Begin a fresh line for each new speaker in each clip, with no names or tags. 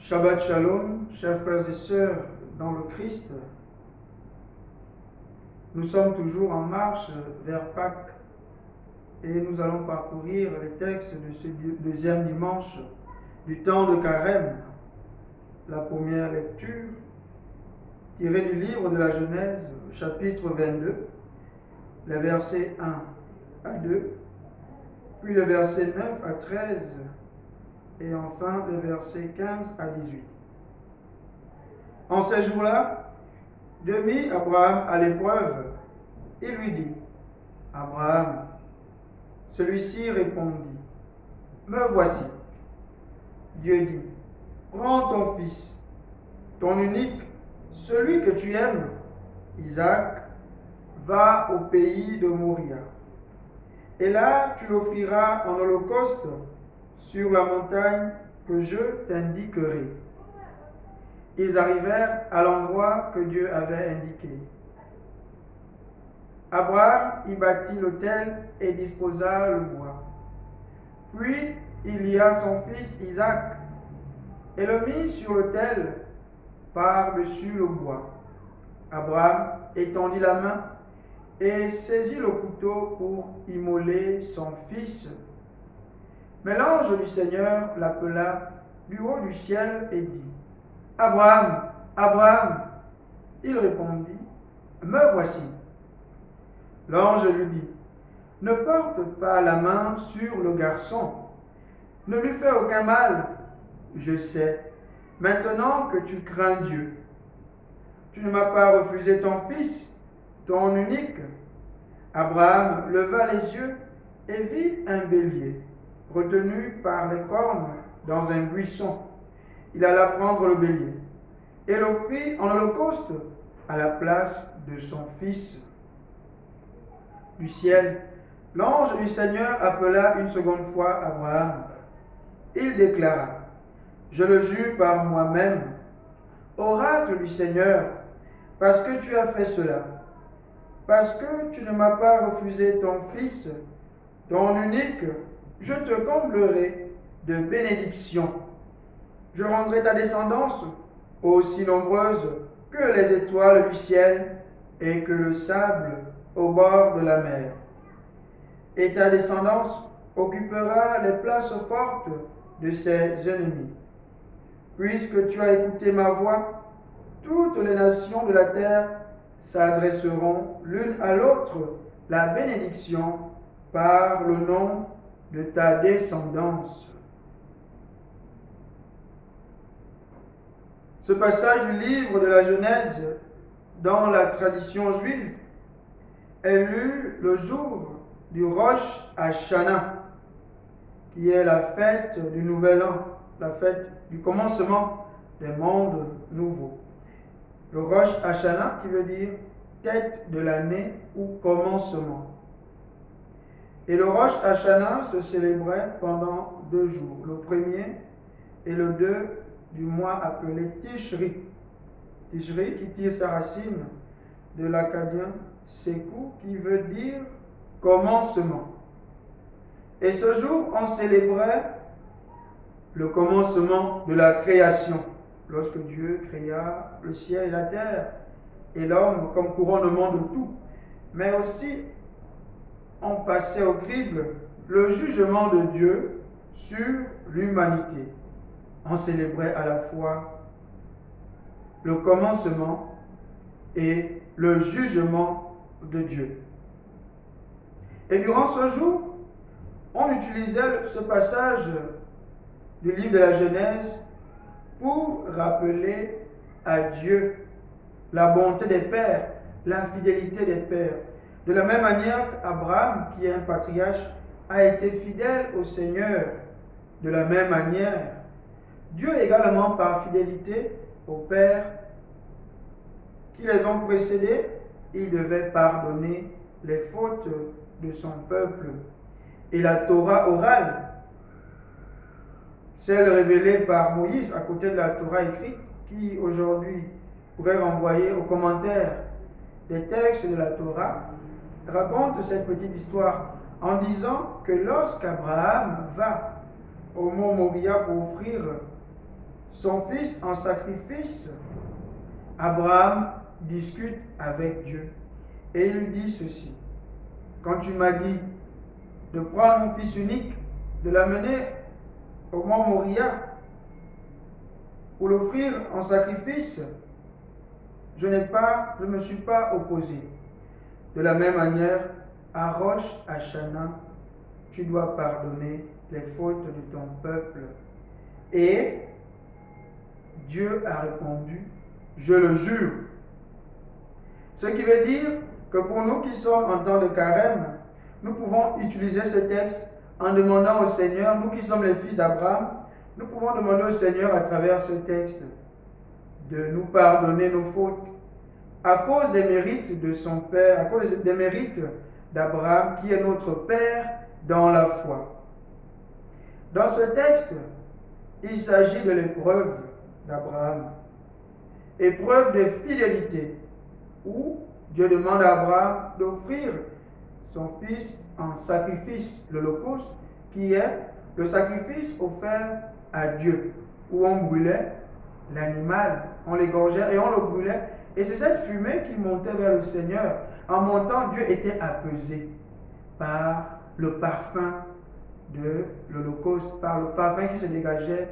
Shabbat Shalom, chers frères et sœurs dans le Christ. Nous sommes toujours en marche vers Pâques et nous allons parcourir les textes de ce deuxième dimanche du temps de Carême. La première lecture, tirée du livre de la Genèse, chapitre 22, les versets 1 à 2, puis les versets 9 à 13, et enfin les versets 15 à 18. En ces jours-là, Dieu mit Abraham à l'épreuve. Il lui dit, Abraham, celui-ci répondit, me voici. Dieu dit, prends ton fils, ton unique, celui que tu aimes, Isaac, va au pays de Moria. Et là, tu l'offriras en holocauste sur la montagne que je t'indiquerai. Ils arrivèrent à l'endroit que Dieu avait indiqué. Abraham y bâtit l'autel et disposa le bois. Puis il lia son fils Isaac et le mit sur l'autel par-dessus le bois. Abraham étendit la main et saisit le couteau pour immoler son fils. Mais l'ange du Seigneur l'appela du haut du ciel et dit, Abraham, Abraham. Il répondit, me voici. L'ange lui dit, ne porte pas la main sur le garçon, ne lui fais aucun mal. Je sais, maintenant que tu crains Dieu. Tu ne m'as pas refusé ton fils, ton unique. Abraham leva les yeux et vit un bélier, retenu par les cornes dans un buisson. Il alla prendre le bélier et l'offrit en holocauste à la place de son fils. Du ciel, l'ange du Seigneur appela une seconde fois Abraham. Il déclara, je le jure par moi-même, oracle du Seigneur, parce que tu as fait cela, parce que tu ne m'as pas refusé ton fils, ton unique, je te comblerai de bénédictions. Je rendrai ta descendance aussi nombreuse que les étoiles du ciel et que le sable au bord de la mer. Et ta descendance occupera les places fortes de ses ennemis. Puisque tu as écouté ma voix, toutes les nations de la terre s'adresseront l'une à l'autre la bénédiction par le nom de ta descendance. Ce passage du livre de la Genèse, dans la tradition juive, est lu le jour du Rosh Hashanah, qui est la fête du Nouvel An, la fête du commencement des mondes nouveaux. Le Rosh Hashanah qui veut dire tête de l'année ou commencement. Et le Rosh Hashanah se célébrait pendant 2 jours, le premier et le 2 du mois appelé Tishri. Tishri qui tire sa racine de l'acadien Sekou qui veut dire commencement. Et ce jour, on célébrait le commencement de la création, lorsque Dieu créa le ciel et la terre et l'homme comme couronnement de tout. Mais aussi, on passait au crible le jugement de Dieu sur l'humanité. On célébrait à la fois le commencement et le jugement de Dieu. Et durant ce jour, on utilisait ce passage du livre de la Genèse pour rappeler à Dieu la bonté des pères, la fidélité des pères. De la même manière qu'Abraham, qui est un patriarche, a été fidèle au Seigneur. De la même manière, Dieu également par fidélité aux pères qui les ont précédés, il devait pardonner les fautes de son peuple. Et la Torah orale, celle révélée par Moïse à côté de la Torah écrite, qui aujourd'hui pourrait renvoyer aux commentaires des textes de la Torah, raconte cette petite histoire en disant que lorsqu'Abraham va au mont Moria pour offrir son fils en sacrifice, Abraham discute avec Dieu et il dit ceci: quand tu m'as dit de prendre mon fils unique, de l'amener au mont Moria pour l'offrir en sacrifice, je ne me suis pas opposé. De la même manière, à Rosh Hashanah, tu dois pardonner les fautes de ton peuple. Et Dieu a répondu: je le jure. Ce qui veut dire que pour nous qui sommes en temps de carême, nous pouvons utiliser ce texte en demandant au Seigneur, nous qui sommes les fils d'Abraham, nous pouvons demander au Seigneur à travers ce texte de nous pardonner nos fautes à cause des mérites de son Père, à cause des mérites d'Abraham qui est notre Père dans la foi. Dans ce texte, il s'agit de l'épreuve d'Abraham, épreuve de fidélité, où Dieu demande à Abraham d'offrir son fils en sacrifice, l'Holocauste, qui est le sacrifice offert à Dieu, où on brûlait l'animal, on l'égorgeait et on le brûlait. Et c'est cette fumée qui montait vers le Seigneur. En montant, Dieu était apaisé par le parfum de l'Holocauste, par le parfum qui se dégageait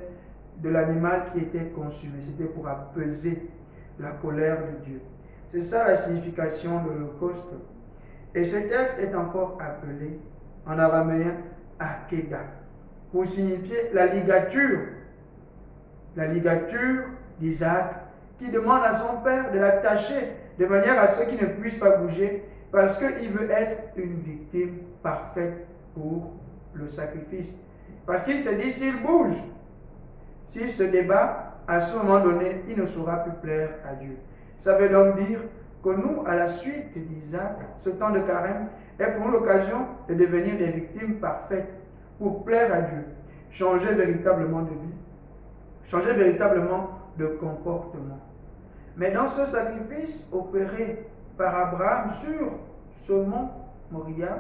de l'animal qui était consumé. C'était pour apaiser la colère de Dieu. C'est ça la signification de l'Holocauste. Et ce texte est encore appelé en araméen Akeda, pour signifier la ligature d'Isaac, qui demande à son père de l'attacher de manière à ce qu'il ne puisse pas bouger, parce qu'il veut être une victime parfaite pour le sacrifice. Parce qu'il se dit, s'il bouge, s'il se débat, à ce moment donné, il ne saura plus plaire à Dieu. Ça veut donc dire que nous, à la suite d'Isaac, ce temps de carême est pour nous l'occasion de devenir des victimes parfaites pour plaire à Dieu, changer véritablement de vie, changer véritablement de comportement. Mais dans ce sacrifice opéré par Abraham sur ce mont Moria,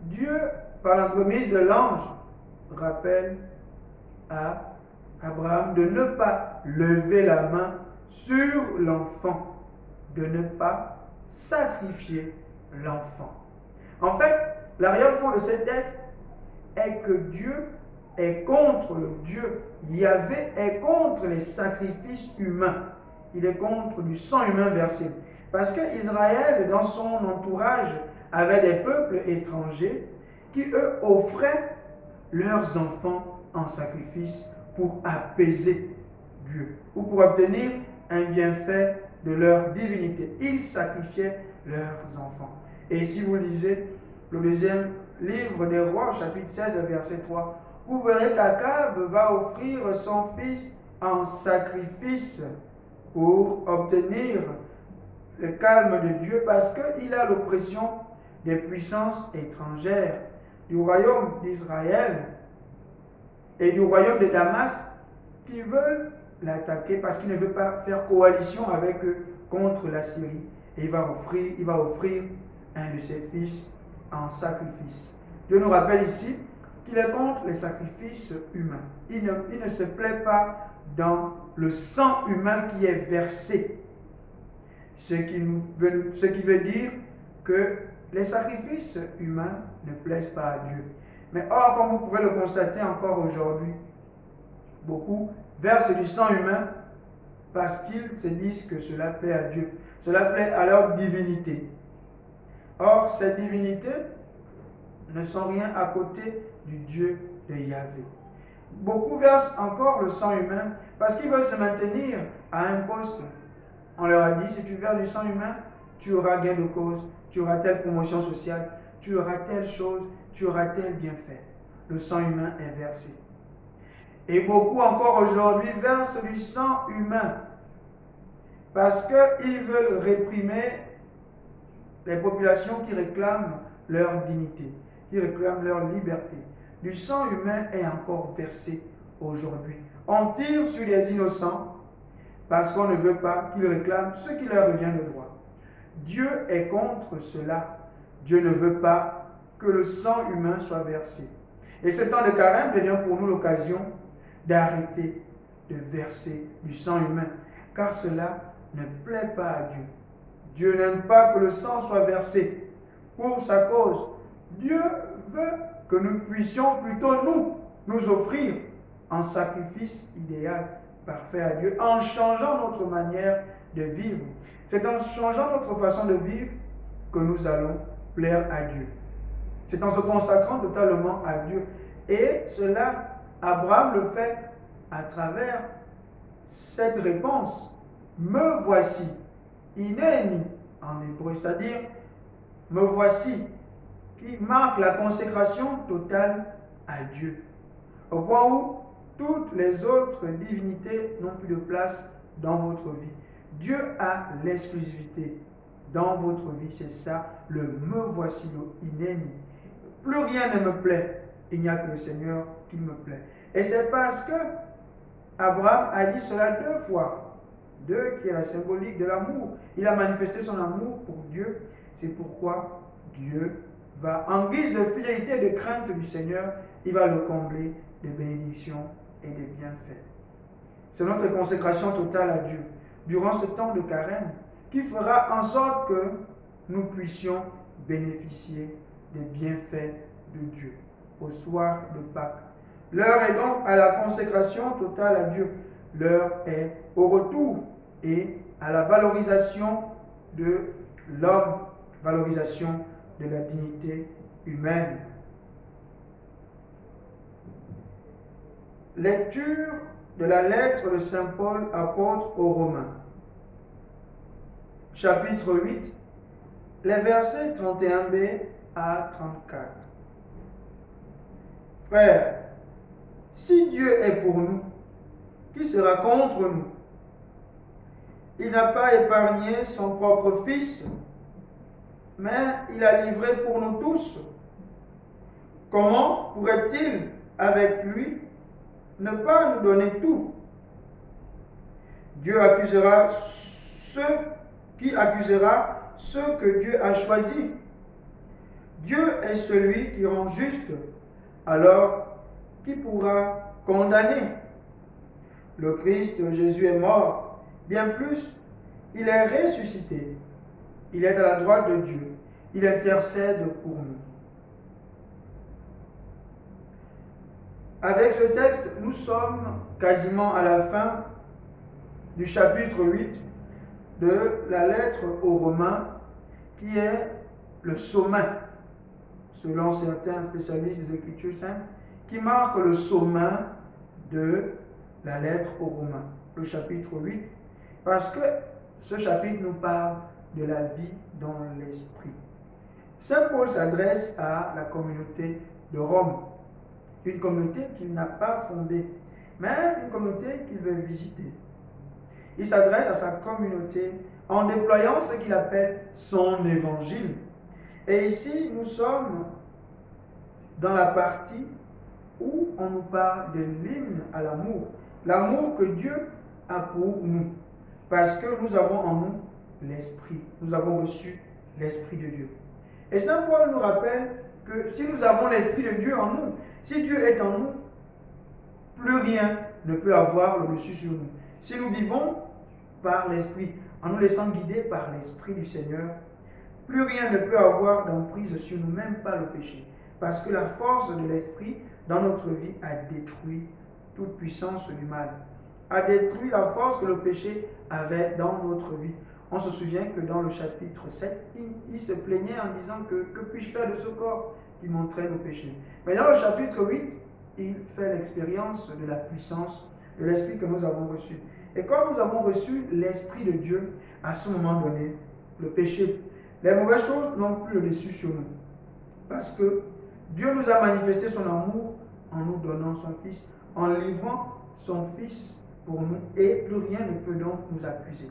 Dieu, par l'entremise de l'ange, rappelle à Abraham de ne pas lever la main sur l'enfant, de ne pas sacrifier l'enfant. En fait, l'arrière-fond de cette texte est que Dieu est contre le Dieu. Yahvé est contre les sacrifices humains. Il est contre du sang humain versé. Parce que Israël, dans son entourage, avait des peuples étrangers qui, eux, offraient leurs enfants en sacrifice pour apaiser Dieu ou pour obtenir un bienfait de leur divinité. Ils sacrifiaient leurs enfants. Et si vous lisez le deuxième livre des Rois, chapitre 16, verset 3, vous verrez qu'Akab va offrir son fils en sacrifice pour obtenir le calme de Dieu, parce qu'il a l'oppression des puissances étrangères du royaume d'Israël et du royaume de Damas qui veulent l'attaquer parce qu'il ne veut pas faire coalition avec eux contre la Syrie. Et il va offrir un de ses fils en sacrifice. Dieu nous rappelle ici qu'il est contre les sacrifices humains. Il ne se plaît pas dans le sang humain qui est versé. Ce qui veut dire que les sacrifices humains ne plaisent pas à Dieu. Mais or, comme vous pouvez le constater encore aujourd'hui, beaucoup versent du sang humain parce qu'ils se disent que cela plaît à Dieu. Cela plaît à leur divinité. Or, ces divinités ne sont rien à côté du Dieu de Yahvé. Beaucoup versent encore le sang humain parce qu'ils veulent se maintenir à un poste. On leur a dit, si tu verses du sang humain, tu auras gain de cause, tu auras telle promotion sociale, tu auras telle chose, tu auras tel bienfait. Le sang humain est versé. Et beaucoup encore aujourd'hui versent du sang humain parce qu'ils veulent réprimer les populations qui réclament leur dignité, qui réclament leur liberté. Du sang humain est encore versé aujourd'hui. On tire sur les innocents parce qu'on ne veut pas qu'ils réclament ce qui leur revient de droit. Dieu est contre cela. Dieu ne veut pas que le sang humain soit versé. Et ce temps de carême devient pour nous l'occasion d'arrêter de verser du sang humain, car cela ne plaît pas à Dieu. Dieu n'aime pas que le sang soit versé pour sa cause. Dieu veut que nous puissions plutôt nous offrir en sacrifice idéal, parfait à Dieu, en changeant notre manière de vivre. C'est en changeant notre façon de vivre que nous allons plaire à Dieu. C'est en se consacrant totalement à Dieu. Et cela, Abraham le fait à travers cette réponse. Me voici, Hineni en hébreu, c'est-à-dire me voici, qui marque la consécration totale à Dieu. Au point où toutes les autres divinités n'ont plus de place dans votre vie. Dieu a l'exclusivité dans votre vie, c'est ça, le me voici, le Hineni. Plus rien ne me plaît, il n'y a que le Seigneur qui me plaît. Et c'est parce que Abraham a dit cela 2 fois. 2 qui est la symbolique de l'amour. Il a manifesté son amour pour Dieu. C'est pourquoi Dieu va, en guise de fidélité et de crainte du Seigneur, il va le combler de bénédictions et de bienfaits. C'est notre consécration totale à Dieu durant ce temps de carême qui fera en sorte que nous puissions bénéficier des bienfaits de Dieu au soir de Pâques. L'heure est donc à la consécration totale à Dieu. L'heure est au retour et à la valorisation de l'homme, valorisation de la dignité humaine. Lecture de la lettre de Saint Paul apôtre aux Romains. Chapitre 8, les versets 31b à 34. Frères, si Dieu est pour nous, qui sera contre nous? Il n'a pas épargné son propre Fils, mais il l'a livré pour nous tous. Comment pourrait-il, avec lui, ne pas nous donner tout? Dieu accusera ceux que Dieu a choisis. Dieu est celui qui rend juste. Alors, qui pourra condamner? Le Christ Jésus est mort. Bien plus, il est ressuscité. Il est à la droite de Dieu. Il intercède pour nous. Avec ce texte, nous sommes quasiment à la fin du chapitre 8 de la lettre aux Romains, qui est le sommet, selon certains spécialistes des Écritures saintes, qui marque le sommet de la lettre aux Romains, le chapitre 8, parce que ce chapitre nous parle de la vie dans l'esprit. Saint Paul s'adresse à la communauté de Rome, une communauté qu'il n'a pas fondée, mais une communauté qu'il veut visiter. Il s'adresse à sa communauté en déployant ce qu'il appelle son évangile. Et ici, nous sommes dans la partie où on nous parle de l'hymne à l'amour. L'amour que Dieu a pour nous. Parce que nous avons en nous l'Esprit. Nous avons reçu l'Esprit de Dieu. Et Saint Paul nous rappelle que si nous avons l'Esprit de Dieu en nous, si Dieu est en nous, plus rien ne peut avoir le dessus sur nous. Si nous vivons par l'Esprit, en nous laissant guider par l'Esprit du Seigneur, plus rien ne peut avoir d'emprise sur nous, même pas le péché. Parce que la force de l'Esprit dans notre vie a détruit toute puissance du mal, a détruit la force que le péché avait dans notre vie. On se souvient que dans le chapitre 7, il se plaignait en disant que puis-je faire de ce corps qui montrait nos péchés. Mais dans le chapitre 8, il fait l'expérience de la puissance de l'Esprit que nous avons reçu. Et quand nous avons reçu l'Esprit de Dieu, à ce moment donné, le péché, les mauvaises choses n'ont plus le dessus sur nous. Parce que Dieu nous a manifesté son amour en nous donnant son Fils, en livrant son Fils pour nous, et plus rien ne peut donc nous accuser.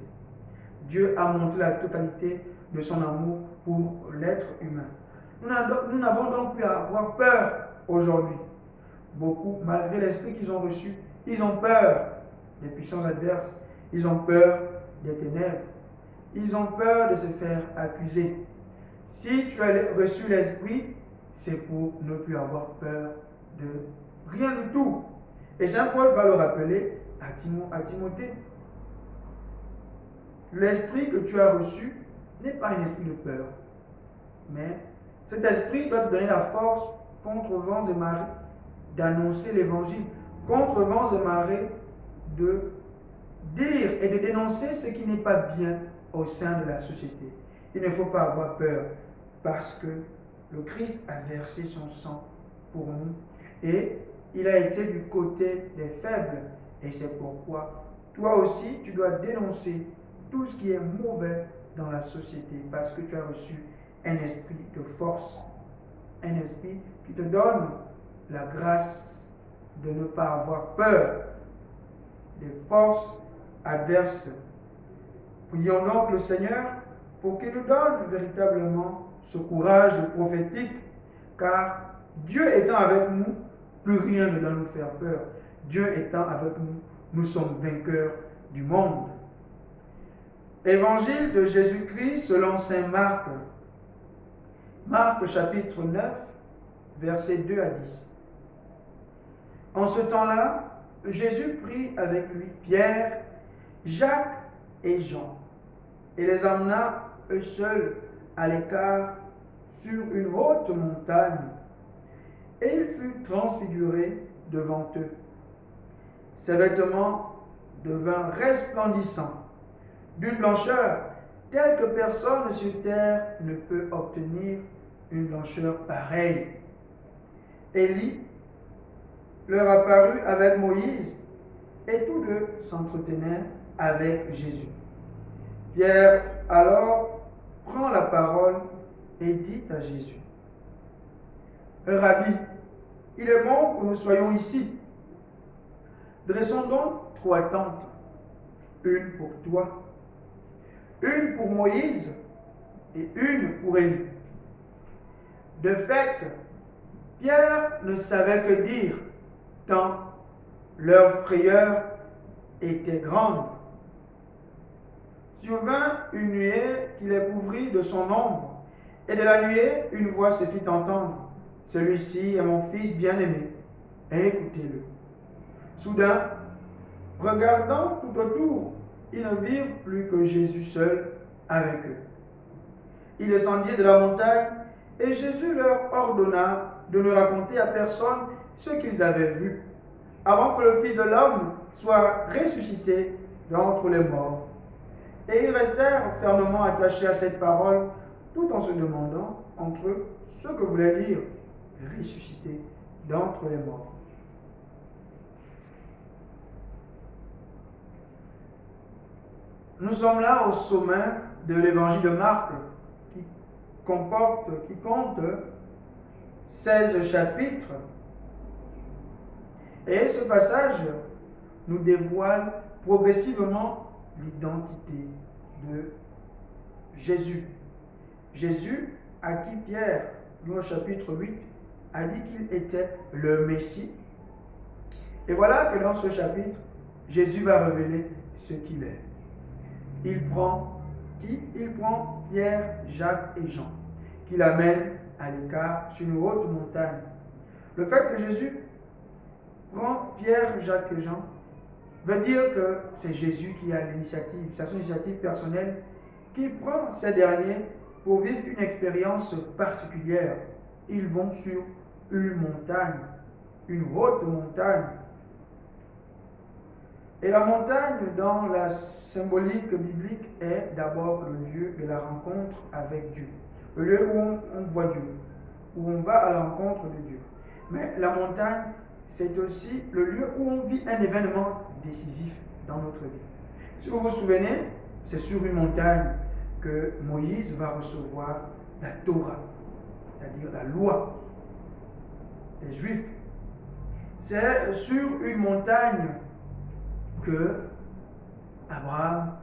Dieu a montré la totalité de son amour pour l'être humain. Nous n'avons donc plus à avoir peur aujourd'hui. Beaucoup, malgré l'esprit qu'ils ont reçu, ils ont peur des puissances adverses, ils ont peur des ténèbres, ils ont peur de se faire accuser. Si tu as reçu l'esprit, c'est pour ne plus avoir peur de rien du tout. Et Saint Paul va le rappeler à Timothée. L'esprit que tu as reçu n'est pas un esprit de peur, mais cet esprit doit te donner la force contre vents et marées d'annoncer l'évangile, contre vents et marées de dire et de dénoncer ce qui n'est pas bien au sein de la société. Il ne faut pas avoir peur parce que le Christ a versé son sang pour nous et il a été du côté des faibles. Et c'est pourquoi toi aussi tu dois dénoncer tout ce qui est mauvais dans la société parce que tu as reçu un esprit de force, un esprit qui te donne la grâce de ne pas avoir peur des forces adverses. Prions donc le Seigneur pour qu'il nous donne véritablement ce courage prophétique, car Dieu étant avec nous, plus rien ne doit nous faire peur. Dieu étant avec nous, nous sommes vainqueurs du monde. Évangile de Jésus-Christ selon saint Marc. Marc chapitre 9, versets 2 à 10. En ce temps-là, Jésus prit avec lui Pierre, Jacques et Jean, et les emmena eux seuls à l'écart sur une haute montagne, et il fut transfiguré devant eux. Ses vêtements devinrent resplendissants, d'une blancheur telle que personne sur terre ne peut obtenir une blancheur pareille. Élie leur apparut avec Moïse, et tous deux s'entretenaient avec Jésus. Pierre alors prend la parole et dit à Jésus: Rabbi, il est bon que nous soyons ici. Dressons donc 3 tentes, une pour toi, une pour Moïse et une pour Élie. De fait, Pierre ne savait que dire, tant leur frayeur était grande. Survint une nuée qui les couvrit de son ombre, et de la nuée une voix se fit entendre: Celui-ci est mon fils bien-aimé, écoutez-le. Soudain, regardant tout autour, ils ne virent plus que Jésus seul avec eux. Ils descendirent de la montagne, et Jésus leur ordonna de ne raconter à personne ce qu'ils avaient vu, avant que le Fils de l'homme soit ressuscité d'entre les morts. Et ils restèrent fermement attachés à cette parole, tout en se demandant entre eux ce que voulait dire ressuscité d'entre les morts. Nous sommes là au sommet de l'évangile de Marc, qui compte 16 chapitres. Et ce passage nous dévoile progressivement l'identité de Jésus. Jésus, à qui Pierre, dans le chapitre 8, a dit qu'il était le Messie. Et voilà que dans ce chapitre, Jésus va révéler ce qu'il est. Il prend Pierre, Jacques et Jean, qu'il amène à l'écart sur une haute montagne. Le fait que Jésus prend Pierre, Jacques et Jean veut dire que c'est Jésus qui a l'initiative, c'est son initiative personnelle, qui prend ces derniers pour vivre une expérience particulière. Ils vont sur une montagne, une haute montagne. Et la montagne, dans la symbolique biblique, est d'abord le lieu de la rencontre avec Dieu. Le lieu où on voit Dieu, où on va à la rencontre de Dieu. Mais la montagne, c'est aussi le lieu où on vit un événement décisif dans notre vie. Si vous vous souvenez, c'est sur une montagne que Moïse va recevoir la Torah, c'est-à-dire la loi des Juifs. C'est sur une montagne que Abraham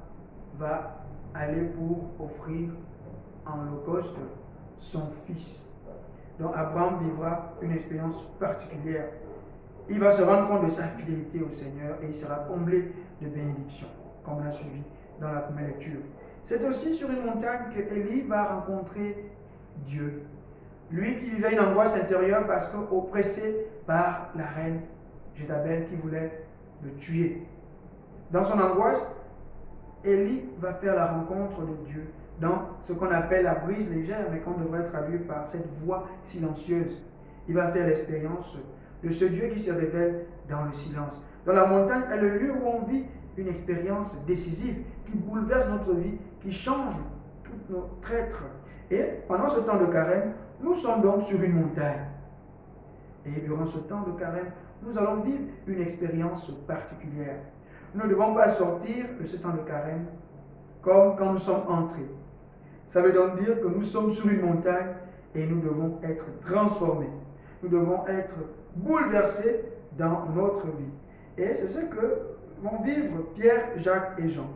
va aller pour offrir en holocauste son fils. Donc Abraham vivra une expérience particulière. Il va se rendre compte de sa fidélité au Seigneur et il sera comblé de bénédictions, comme on l'a suivi dans la première lecture. C'est aussi sur une montagne que Élie va rencontrer Dieu. Lui qui vivait une angoisse intérieure parce qu'oppressé par la reine Jézabel qui voulait le tuer. Dans son angoisse, Élie va faire la rencontre de Dieu dans ce qu'on appelle la brise légère, mais qu'on devrait traduire par cette voix silencieuse. Il va faire l'expérience de ce Dieu qui se révèle dans le silence. Dans la montagne est le lieu où on vit une expérience décisive qui bouleverse notre vie, qui change tout notre être. Et pendant ce temps de carême, nous sommes donc sur une montagne. Et durant ce temps de carême, nous allons vivre une expérience particulière. Nous ne devons pas sortir de ce temps de carême comme quand nous sommes entrés. Ça veut donc dire que nous sommes sur une montagne et nous devons être transformés. Nous devons être bouleversés dans notre vie. Et c'est ce que vont vivre Pierre, Jacques et Jean.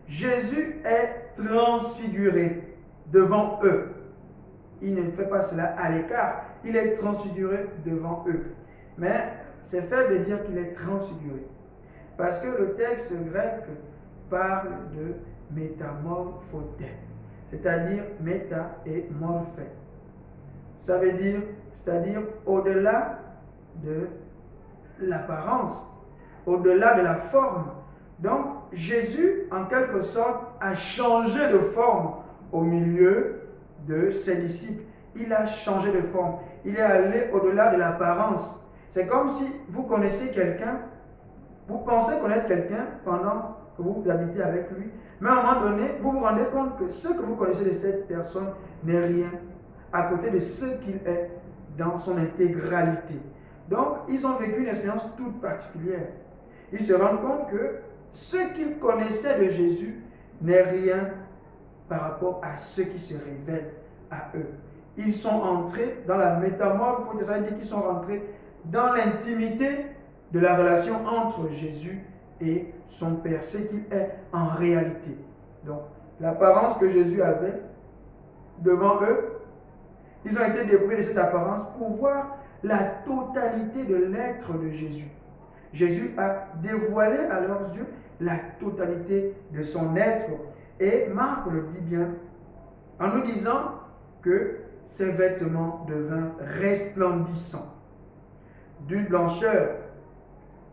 Jésus est transfiguré devant eux. Il ne fait pas cela à l'écart. Il est transfiguré devant eux. Mais c'est faible de dire qu'il est transfiguré. Parce que le texte grec parle de métamorphoté, c'est-à-dire méta et morphé. Ça veut dire, c'est-à-dire au-delà de l'apparence, au-delà de la forme. Donc, Jésus, en quelque sorte, a changé de forme au milieu de ses disciples. Il a changé de forme. Il est allé au-delà de l'apparence. C'est comme si vous connaissez quelqu'un, vous pensez connaître quelqu'un pendant que vous habitez avec lui, mais à un moment donné, vous vous rendez compte que ce que vous connaissez de cette personne n'est rien à côté de ce qu'il est dans son intégralité. Donc, ils ont vécu une expérience toute particulière. Ils se rendent compte que ce qu'ils connaissaient de Jésus n'est rien par rapport à ce qui se révèle à eux. Ils sont entrés dans la métamorphose, ça veut dire qu'ils sont rentrés dans l'intimité de la relation entre Jésus et son Père, ce qu'il est en réalité. Donc, l'apparence que Jésus avait devant eux, ils ont été dépouillés de cette apparence pour voir la totalité de l'être de Jésus. Jésus a dévoilé à leurs yeux la totalité de son être. Et Marc le dit bien en nous disant que ses vêtements devinrent resplendissants, d'une blancheur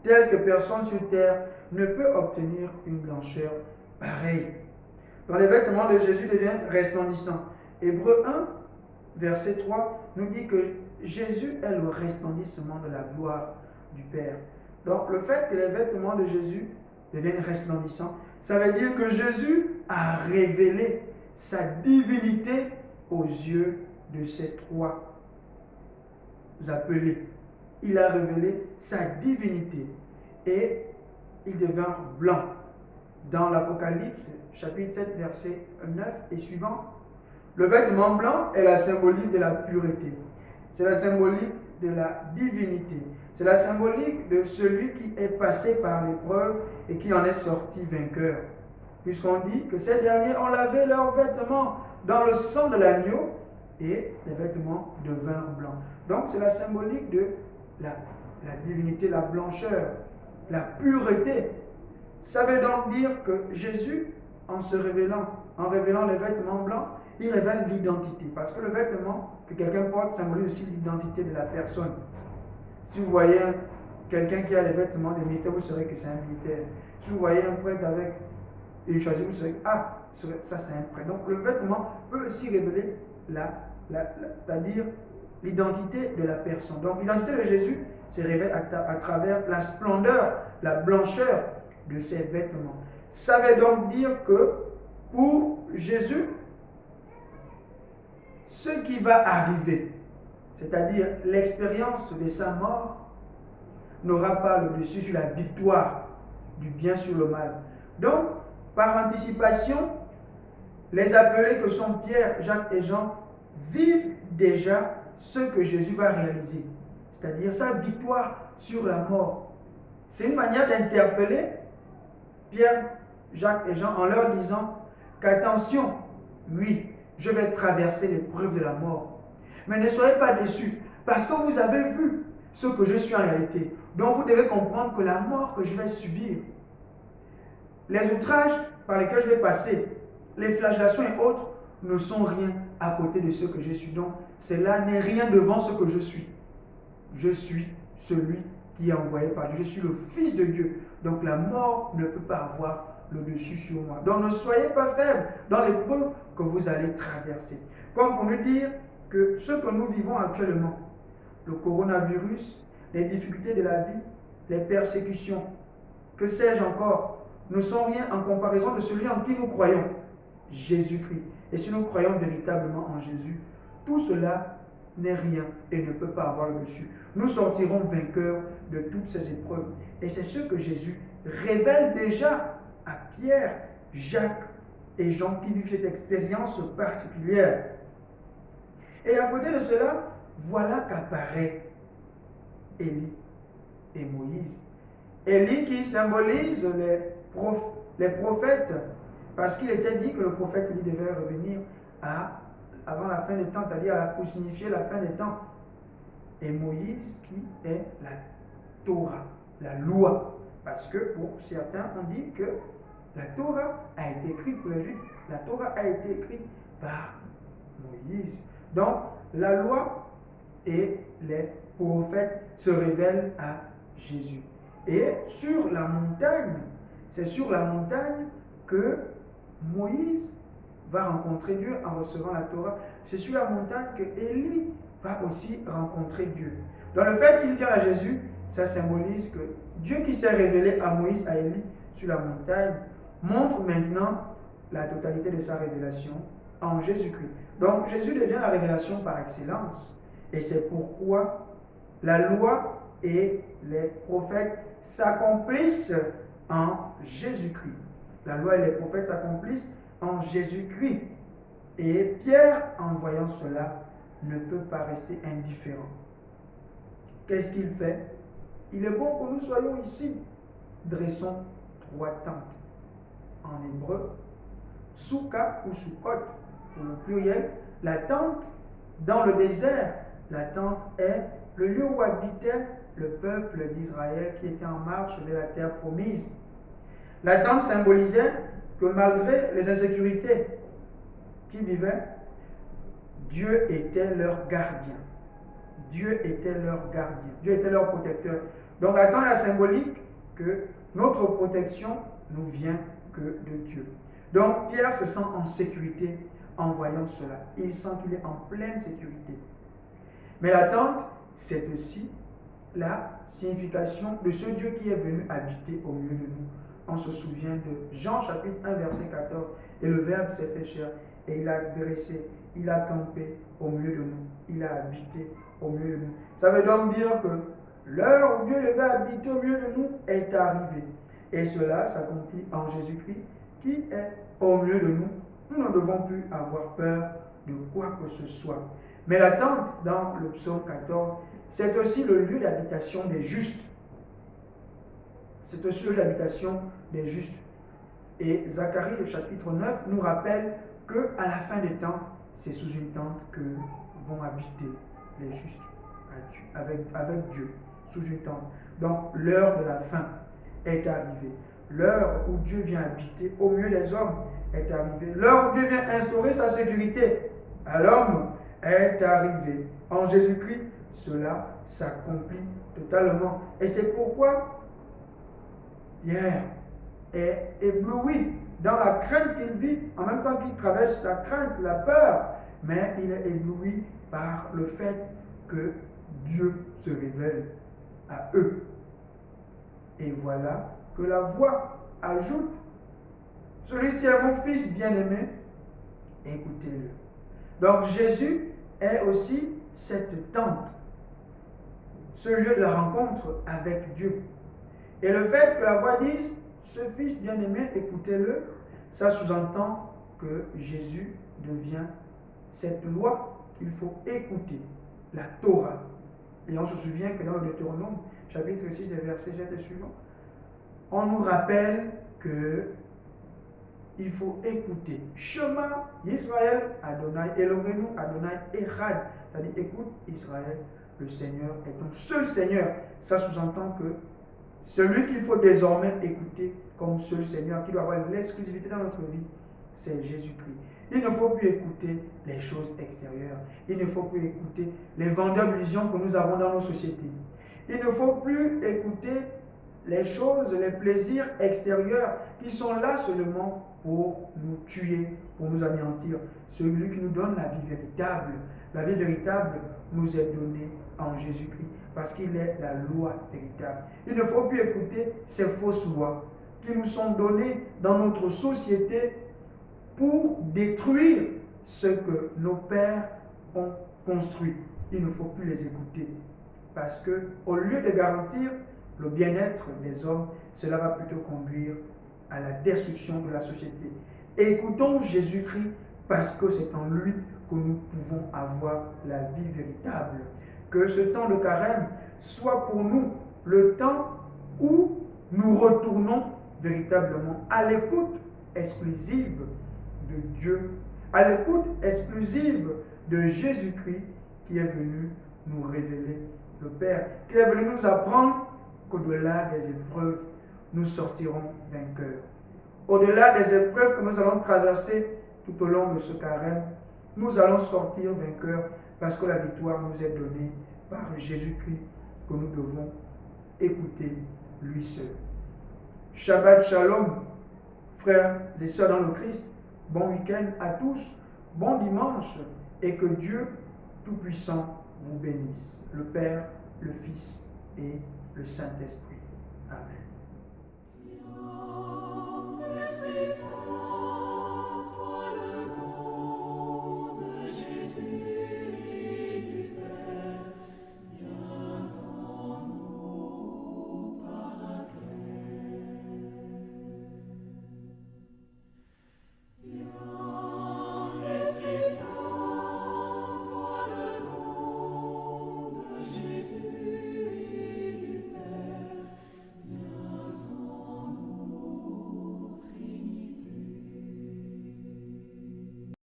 telle que personne sur terre ne peut obtenir une blancheur pareille. Donc les vêtements de Jésus deviennent resplendissants. Hébreux 1, verset 3, nous dit que Jésus est le resplendissement de la gloire du Père. Donc le fait que les vêtements de Jésus deviennent resplendissants, ça veut dire que Jésus a révélé sa divinité aux yeux de ces trois appelés. Il a révélé sa divinité et il devint blanc. Dans l'Apocalypse, chapitre 7, verset 9 et suivant, le vêtement blanc est la symbolique de la pureté. C'est la symbolique de la divinité. C'est la symbolique de celui qui est passé par l'épreuve et qui en est sorti vainqueur. Puisqu'on dit que ces derniers ont lavé leurs vêtements dans le sang de l'agneau et les vêtements devinrent blancs. Donc c'est la symbolique de la divinité, la blancheur, la pureté. Ça veut donc dire que Jésus, en révélant les vêtements blancs, il révèle l'identité. Parce que le vêtement que quelqu'un porte symbolise aussi l'identité de la personne. Si vous voyez quelqu'un qui a les vêtements de militaire, vous saurez que c'est un militaire. Si vous voyez un prêtre avec une choisie, vous saurez que ça c'est un prêtre. Donc le vêtement peut aussi révéler c'est-à-dire l'identité de la personne. Donc l'identité de Jésus se révèle à travers la splendeur, la blancheur de ses vêtements. Ça veut donc dire que pour Jésus, ce qui va arriver, c'est-à-dire l'expérience de sa mort, n'aura pas le dessus sur la victoire du bien sur le mal. Donc, par anticipation, les appelés que sont Pierre, Jacques et Jean vivent déjà ce que Jésus va réaliser, c'est-à-dire sa victoire sur la mort. C'est une manière d'interpeller Pierre, Jacques et Jean en leur disant qu'attention, oui, je vais traverser l'épreuve de la mort. Mais ne soyez pas déçus, parce que vous avez vu ce que je suis en réalité. Donc vous devez comprendre que la mort que je vais subir, les outrages par lesquels je vais passer, les flagellations et autres, ne sont rien à côté de ce que je suis. Donc cela n'est rien devant ce que je suis. Je suis celui qui est envoyé par Dieu. Je suis le Fils de Dieu. Donc la mort ne peut pas avoir le dessus sur moi. Donc ne soyez pas faibles dans l'épreuve que vous allez traverser. Comme pour nous dire que ce que nous vivons actuellement, le coronavirus, les difficultés de la vie, les persécutions, que sais-je encore, ne sont rien en comparaison de celui en qui nous croyons, Jésus-Christ. Et si nous croyons véritablement en Jésus, tout cela n'est rien et ne peut pas avoir le dessus. Nous sortirons vainqueurs de toutes ces épreuves. Et c'est ce que Jésus révèle déjà à Pierre, Jacques et Jean qui vivent cette expérience particulière. Et à côté de cela, voilà qu'apparaît Élie et Moïse. Élie qui symbolise les prophètes, parce qu'il était dit que le prophète Élie devait revenir avant la fin des temps, c'est-à-dire pour signifier la fin des temps. Et Moïse qui est la Torah, la loi. Parce que pour certains, on dit que la Torah a été écrite pour les Juifs. La Torah a été écrite par Moïse. Donc, la loi et les prophètes se révèlent à Jésus. Et sur la montagne, c'est sur la montagne que Moïse va rencontrer Dieu en recevant la Torah. C'est sur la montagne que Élie va aussi rencontrer Dieu. Dans le fait qu'il vient à Jésus, ça symbolise que Dieu qui s'est révélé à Moïse, à Élie, sur la montagne, montre maintenant la totalité de sa révélation en Jésus-Christ. Donc Jésus devient la révélation par excellence. Et c'est pourquoi la loi et les prophètes s'accomplissent en Jésus-Christ. La loi et les prophètes s'accomplissent en Jésus-Christ. Et Pierre, en voyant cela, ne peut pas rester indifférent. Qu'est-ce qu'il fait? Il est bon que nous soyons ici. Dressons 3 tentes. En hébreu, souka ou soukot, pour le pluriel. La tente dans le désert. La tente est le lieu où habitait le peuple d'Israël qui était en marche vers la terre promise. La tente symbolisait que malgré les insécurités qu'ils vivaient, Dieu était leur gardien. Dieu était leur gardien. Dieu était leur protecteur. Donc la tente est symbolique que notre protection nous vient que de Dieu. Donc Pierre se sent en sécurité en voyant cela. Il sent qu'il est en pleine sécurité. Mais la tente, c'est aussi la signification de ce Dieu qui est venu habiter au milieu de nous. On se souvient de Jean chapitre 1 verset 14. Et le Verbe s'est fait chair et il a dressé, il a campé au milieu de nous. Il a habité au milieu de nous. Ça veut donc dire que l'heure où Dieu devait habiter au milieu de nous est arrivée. Et cela s'accomplit en Jésus-Christ qui est au milieu de nous. Nous ne devons plus avoir peur de quoi que ce soit. Mais la tente, dans le psaume 14, c'est aussi le lieu d'habitation des justes. C'est aussi le lieu d'habitation des justes. Et Zacharie, le chapitre 9, nous rappelle qu'à la fin des temps, c'est sous une tente que vont habiter les justes avec Dieu, sous une tente. Donc l'heure de la fin est arrivée. L'heure où Dieu vient habiter au milieu des hommes est arrivée. L'heure où Dieu vient instaurer sa sécurité à l'homme est arrivée. En Jésus-Christ, cela s'accomplit totalement. Et c'est pourquoi Pierre est ébloui dans la crainte qu'il vit, en même temps qu'il traverse la crainte, la peur, mais il est ébloui par le fait que Dieu se révèle à eux. Et voilà que la voix ajoute, celui-ci est mon fils bien-aimé, écoutez-le. Donc Jésus est aussi cette tente, ce lieu de la rencontre avec Dieu. Et le fait que la voix dise, ce fils bien-aimé, écoutez-le, ça sous-entend que Jésus devient cette loi qu'il faut écouter, la Torah. Et on se souvient que dans le Deutéronome, chapitre 6, verset 7 et suivant, on nous rappelle que il faut écouter. Shema Israël Adonai Eloheinu Adonai Echad. C'est-à-dire, écoute Israël, le Seigneur est ton seul Seigneur. Ça sous-entend que celui qu'il faut désormais écouter comme seul Seigneur, qui doit avoir l'exclusivité dans notre vie, c'est Jésus-Christ. Il ne faut plus écouter les choses extérieures. Il ne faut plus écouter les vendeurs d'illusions que nous avons dans nos sociétés. Il ne faut plus écouter les choses, les plaisirs extérieurs qui sont là seulement pour nous tuer, pour nous anéantir. Celui qui nous donne la vie véritable nous est donnée en Jésus-Christ parce qu'il est la loi véritable. Il ne faut plus écouter ces fausses lois qui nous sont données dans notre société pour détruire ce que nos pères ont construit. Il ne faut plus les écouter parce que au lieu de garantir le bien-être des hommes, cela va plutôt conduire à la destruction de la société. Écoutons Jésus-Christ parce que c'est en lui que nous pouvons avoir la vie véritable. Que ce temps de carême soit pour nous le temps où nous retournons véritablement à l'écoute exclusive de Dieu, à l'écoute exclusive de Jésus-Christ qui est venu nous révéler le Père, qui est venu nous apprendre qu'au-delà des épreuves, nous sortirons vainqueurs. Au-delà des épreuves que nous allons traverser tout au long de ce carême, nous allons sortir vainqueurs parce que la victoire nous est donnée par Jésus-Christ que nous devons écouter lui seul. Shabbat Shalom, frères et sœurs dans le Christ. Bon week-end à tous, bon dimanche et que Dieu Tout-Puissant vous bénisse, le Père, le Fils et le Saint-Esprit. Amen.